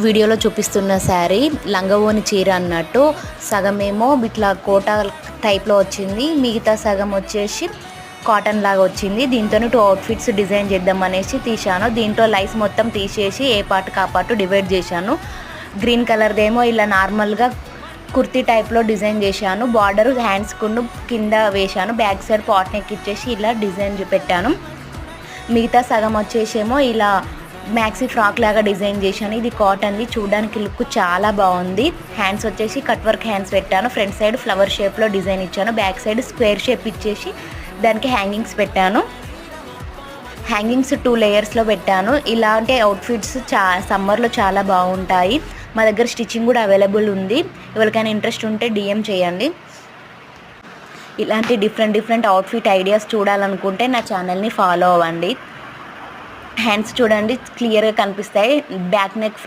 వీడియోలో చూపిస్తున్న శారీ లంగవోని చీర అన్నట్టు, సగమేమో ఇట్లా కోట టైప్లో వచ్చింది, మిగతా సగం వచ్చేసి కాటన్ లాగా వచ్చింది. దీంతో 2 అవుట్ఫిట్స్ డిజైన్ చేద్దాం అనేసి తీశాను. దీంట్లో లైస్ మొత్తం తీసేసి ఏ పార్ట్ ఆ పార్ట్ డివైడ్ చేశాను. గ్రీన్ కలర్దేమో ఇలా నార్మల్గా కుర్తీ టైప్లో డిజైన్ చేశాను. బార్డర్ హ్యాండ్స్కును కింద వేశాను. బ్యాక్ సైడ్ పాట్ నెక్ ఇచ్చేసి ఇలా డిజైన్ పెట్టాను. మిగతా సగం వచ్చేసేమో ఇలా మ్యాక్సీ ఫ్రాక్ లాగా డిజైన్ చేశాను. ఇది కాటన్ది, చూడడానికి లుక్ చాలా బాగుంది. హ్యాండ్స్ వచ్చేసి కట్ వర్క్ హ్యాండ్స్ పెట్టాను. ఫ్రంట్ సైడ్ ఫ్లవర్ షేప్లో డిజైన్ ఇచ్చాను. బ్యాక్ సైడ్ స్క్వేర్ షేప్ ఇచ్చేసి దానికి హ్యాంగింగ్స్ పెట్టాను. హ్యాంగింగ్స్ 2 లేయర్స్లో పెట్టాను. ఇలాంటి అవుట్ఫిట్స్ సమ్మర్లో చాలా బాగుంటాయి. మా దగ్గర స్టిచ్చింగ్ కూడా అవైలబుల్ ఉంది. ఎవరికైనా ఇంట్రెస్ట్ ఉంటే DM చేయండి. ఇలాంటి డిఫరెంట్ అవుట్ఫిట్ ఐడియాస్ చూడాలనుకుంటే నా ఛానల్ని ఫాలో అవ్వండి. హ్యాండ్స్ చూడండి క్లియర్గా కనిపిస్తాయి. Back neck